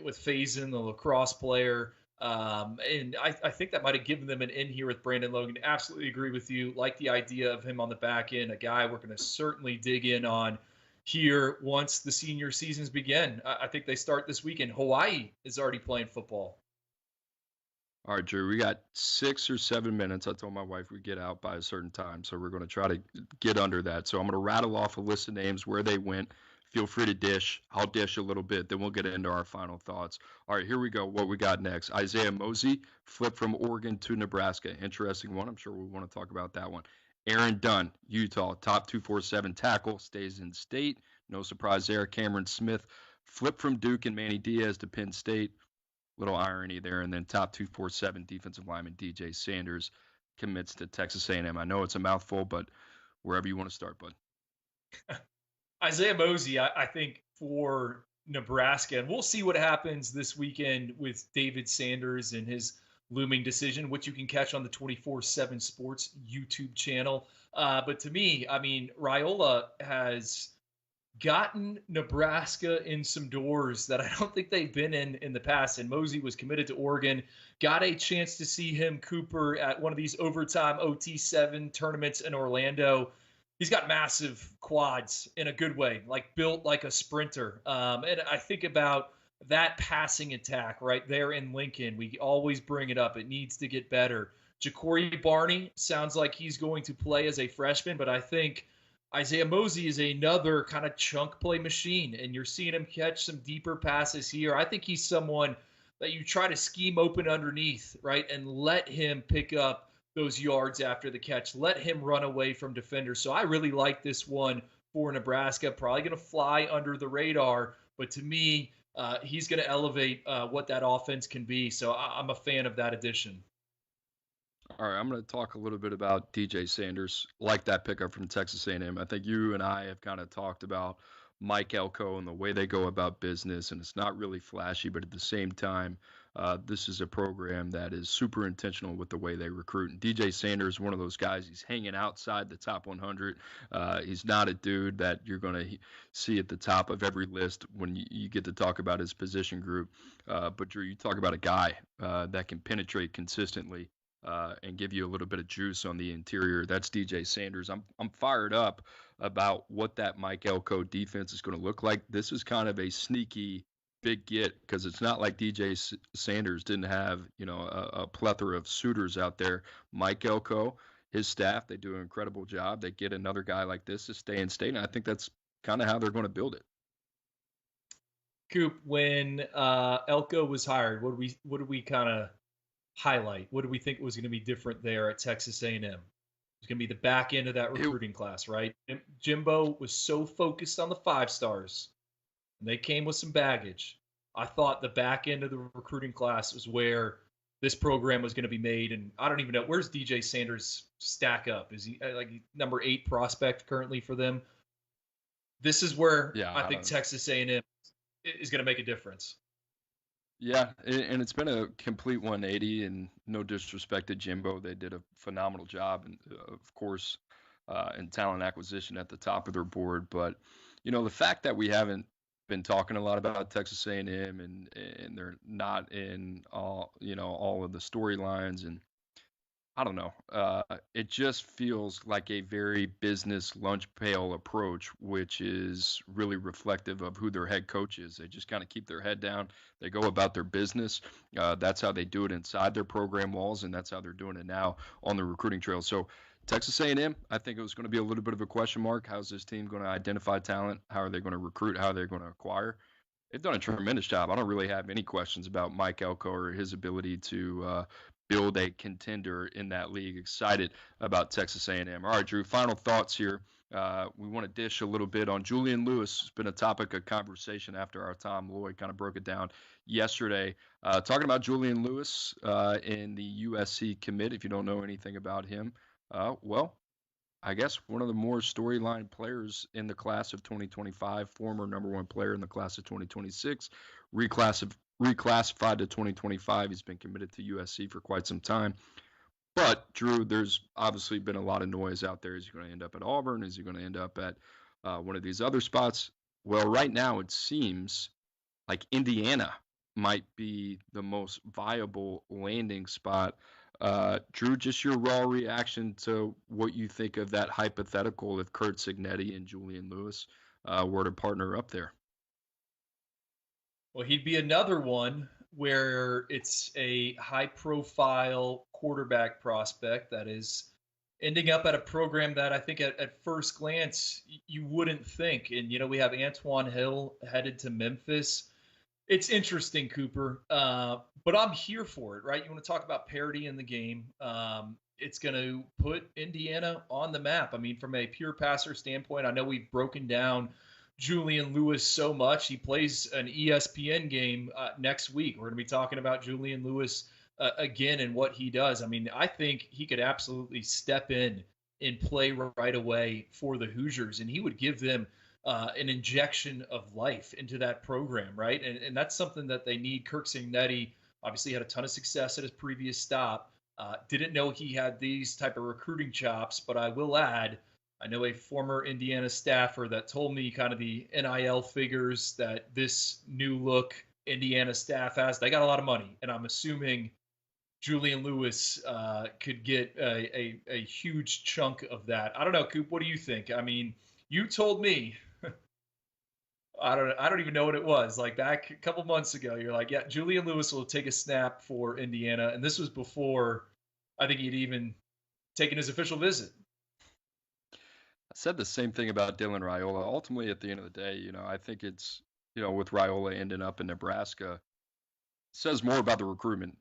with Faison, the lacrosse player. And I think that might have given them an in here with Brandon Logan. Absolutely agree with you. Like the idea of him on the back end, a guy we're going to certainly dig in on here once the senior seasons begin. I think they start this weekend. Hawaii is already playing football. All right, Drew, we got 6 or 7 minutes. I told my wife we'd get out by a certain time, so we're going to try to get under that. So I'm going to rattle off a list of names, where they went. Feel free to dish. I'll dish a little bit. Then we'll get into our final thoughts. All right, here we go. What we got next? Isaiah Mosey, flipped from Oregon to Nebraska. Interesting one. I'm sure we want to talk about that one. Aaron Dunn, Utah, top 247 tackle, stays in state. No surprise there. Cameron Smith, flipped from Duke and Manny Diaz to Penn State. Little irony there. And then top 247 defensive lineman DJ Sanders commits to Texas A&M. I know it's a mouthful, but wherever you want to start, bud. Isaiah Mosey, I think, for Nebraska, and we'll see what happens this weekend with David Sanders and his looming decision, which you can catch on the 24/7 Sports YouTube channel. But to me, I mean, Raiola has gotten Nebraska in some doors that I don't think they've been in the past. And Mosey was committed to Oregon, got a chance to see him, Cooper, at one of these overtime OT7 tournaments in Orlando. He's got massive quads in a good way, like built like a sprinter. And I think about that passing attack right there in Lincoln. We always bring it up. It needs to get better. Ja'Cory Barney sounds like he's going to play as a freshman, but I think Isaiah Mosey is another kind of chunk play machine, and you're seeing him catch some deeper passes here. I think he's someone that you try to scheme open underneath, right, and let him pick up those yards after the catch. Let him run away from defenders. So I really like this one for Nebraska. Probably going to fly under the radar, but to me, he's going to elevate what that offense can be. So I'm a fan of that addition. All right, I'm going to talk a little bit about DJ Sanders, like that pickup from Texas A&M. I think you and I have kind of talked about Mike Elko and the way they go about business, and it's not really flashy, but at the same time, this is a program that is super intentional with the way they recruit. And DJ Sanders is one of those guys. He's hanging outside the top 100. He's not a dude that you're going to see at the top of every list when you get to talk about his position group. But Drew, you talk about a guy that can penetrate consistently. And give you a little bit of juice on the interior. That's DJ Sanders. I'm fired up about what that Mike Elko defense is going to look like. This is kind of a sneaky big get, because it's not like DJ Sanders didn't have a plethora of suitors out there. Mike Elko, his staff, they do an incredible job. They get another guy like this to stay in state, and I think that's kind of how they're going to build it. Coop, when Elko was hired, what did we kind of highlight? What do we think was going to be different there at Texas A&M? It's going to be the back end of that recruiting class, right? Jimbo was so focused on the 5 stars, and they came with some baggage. I thought the back end of the recruiting class was where this program was going to be made, and I don't even know, where's DJ Sanders stack up? Is he like number 8 prospect currently for them? This is where I think Texas A&M is going to make a difference. Yeah, and it's been a complete 180, and no disrespect to Jimbo. They did a phenomenal job, and of course, in talent acquisition at the top of their board. But, the fact that we haven't been talking a lot about Texas A&M and they're not in all of the storylines, and I don't know. It just feels like a very business lunch pail approach, which is really reflective of who their head coach is. They just kind of keep their head down. They go about their business. That's how they do it inside their program walls, and that's how they're doing it now on the recruiting trail. So Texas A&M, I think it was going to be a little bit of a question mark. How's this team going to identify talent? How are they going to recruit? How are they going to acquire? They've done a tremendous job. I don't really have any questions about Mike Elko or his ability to build a contender in that league. Excited about Texas A&M. All right, Drew, final thoughts here. We want to dish a little bit on Julian Lewis. It's been a topic of conversation after our Tom Lloyd kind of broke it down yesterday. Talking about Julian Lewis in the USC commit, if you don't know anything about him, well, I guess one of the more storyline players in the class of 2025, former number one player in the class of 2026, reclassified to 2025. He's been committed to USC for quite some time. But, Drew, there's obviously been a lot of noise out there. Is he going to end up at Auburn? Is he going to end up at one of these other spots? Well, right now it seems like Indiana might be the most viable landing spot. Drew, just your raw reaction to what you think of that hypothetical if Curt Cignetti and Julian Lewis were to partner up there. Well, he'd be another one where it's a high-profile quarterback prospect that is ending up at a program that I think at first glance you wouldn't think. And, we have Antoine Hill headed to Memphis. It's interesting, Cooper, but I'm here for it, right? You want to talk about parity in the game. It's going to put Indiana on the map. I mean, from a pure passer standpoint, I know we've broken down Julian Lewis so much. He plays an ESPN game next week. We're going to be talking about Julian Lewis again and what he does. I mean, I think he could absolutely step in and play right away for the Hoosiers, and he would give them an injection of life into that program, right? And that's something that they need. Curt Cignetti obviously had a ton of success at his previous stop. Didn't know he had these type of recruiting chops, but I will add, I know a former Indiana staffer that told me kind of the NIL figures that this new look Indiana staff has. They got a lot of money, and I'm assuming Julian Lewis could get a huge chunk of that. I don't know, Coop, what do you think? I mean, you told me I don't even know what it was. Like back a couple months ago, you're like, yeah, Julian Lewis will take a snap for Indiana. And this was before I think he'd even taken his official visit. I said the same thing about Dylan Raiola. Ultimately, at the end of the day, I think it's, with Raiola ending up in Nebraska, says more about the recruitment.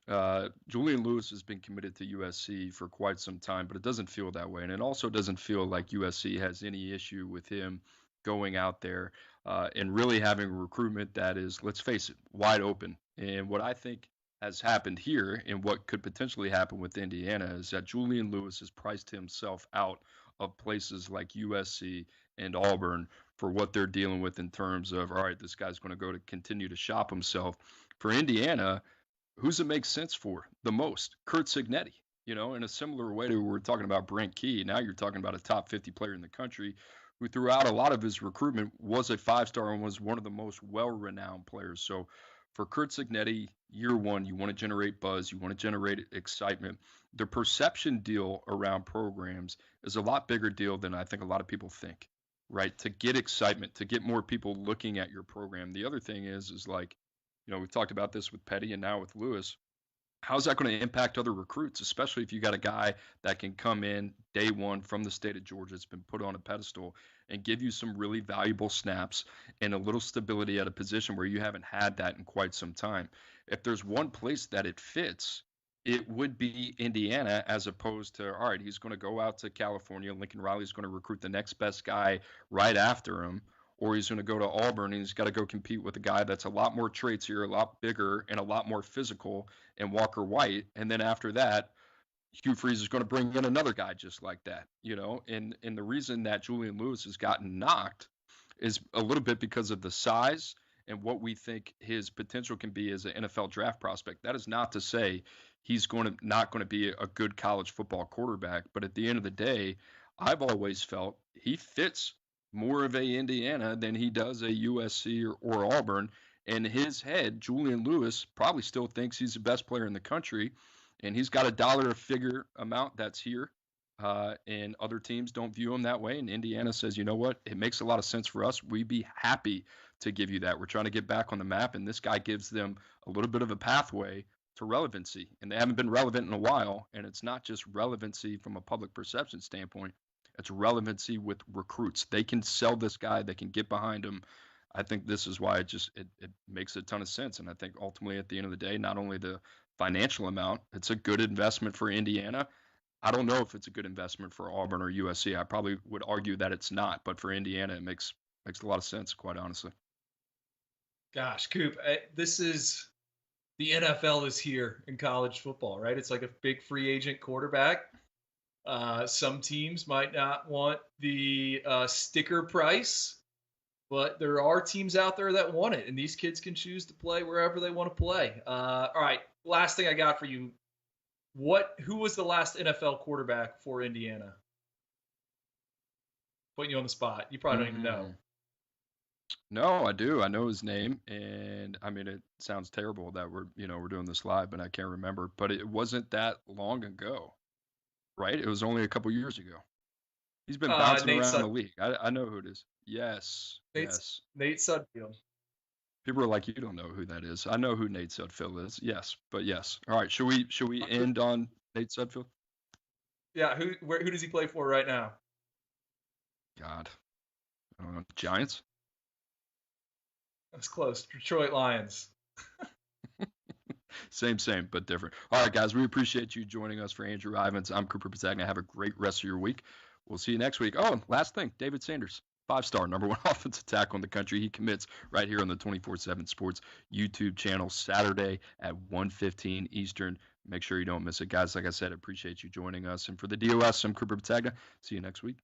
Julian Lewis has been committed to USC for quite some time, but it doesn't feel that way. And it also doesn't feel like USC has any issue with him going out there and really having a recruitment that is, let's face it, wide open. And what I think has happened here and what could potentially happen with Indiana is that Julian Lewis has priced himself out of places like USC and Auburn for what they're dealing with in terms of, all right, this guy's going to go to continue to shop himself. For Indiana, who's it makes sense for the most? Curt Cignetti, in a similar way to we're talking about Brent Key. Now you're talking about a top 50 player in the country who throughout a lot of his recruitment was a five-star and was one of the most well-renowned players. So for Curt Cignetti, year one, you want to generate buzz, you want to generate excitement. The perception deal around programs is a lot bigger deal than I think a lot of people think, right? To get excitement, to get more people looking at your program. The other thing is like, we've talked about this with Petty and now with Lewis. How's that going to impact other recruits, especially if you got a guy that can come in day one from the state of Georgia, it's been put on a pedestal, and give you some really valuable snaps and a little stability at a position where you haven't had that in quite some time. If there's one place that it fits, it would be Indiana, as opposed to, all right, he's going to go out to California. Lincoln Riley's going to recruit the next best guy right after him. Or he's going to go to Auburn and he's got to go compete with a guy that's a lot more traits here, a lot bigger and a lot more physical, and Walker White. And then after that, Hugh Freeze is going to bring in another guy just like that, And the reason that Julian Lewis has gotten knocked is a little bit because of the size and what we think his potential can be as an NFL draft prospect. That is not to say he's not going to be a good college football quarterback. But at the end of the day, I've always felt he fits more of a Indiana than he does a USC or Auburn. In his head, Julian Lewis probably still thinks he's the best player in the country, and he's got a dollar figure amount that's here, and other teams don't view him that way. And Indiana says, you know what, it makes a lot of sense for us. We'd be happy to give you that. We're trying to get back on the map, and this guy gives them a little bit of a pathway to relevancy, and they haven't been relevant in a while. And it's not just relevancy from a public perception standpoint, it's relevancy with recruits. They can sell this guy, they can get behind him. I think this is why it makes a ton of sense. And I think ultimately at the end of the day, not only the financial amount, it's a good investment for Indiana. I don't know if it's a good investment for Auburn or USC. I probably would argue that it's not, but for Indiana, it makes a lot of sense, quite honestly. Gosh, Coop, this is the NFL is here in college football, right? It's like a big free agent quarterback. Some teams might not want the sticker price, but there are teams out there that want it, and these kids can choose to play wherever they want to play. All right, last thing I got for you. Who was the last NFL quarterback for Indiana? Putting you on the spot. You probably don't even know. No, I do. I know his name, and I mean, it sounds terrible that we're doing this live, but I can't remember. But it wasn't that long ago, right? It was only a couple years ago. He's been bouncing around the league. I know who it is. Yes. Nate Sudfeld. People are like, you don't know who that is. I know who Nate Sudfeld is. Yes, but yes. All right. Should we end on Nate Sudfeld? Yeah. Who does he play for right now? God, I don't know. Giants. That's close. Detroit Lions. Same, but different. All right, guys. We appreciate you joining us. For Andrew Ivins, I'm Cooper Petagna. Have a great rest of your week. We'll see you next week. Oh, and last thing, David Sanders, 5-star, #1 offensive tackle in the country. He commits right here on the 24/7 Sports YouTube channel Saturday at 1:15 Eastern. Make sure you don't miss it, guys. Like I said, appreciate you joining us. And for the DOS, I'm Cooper Petagna. See you next week.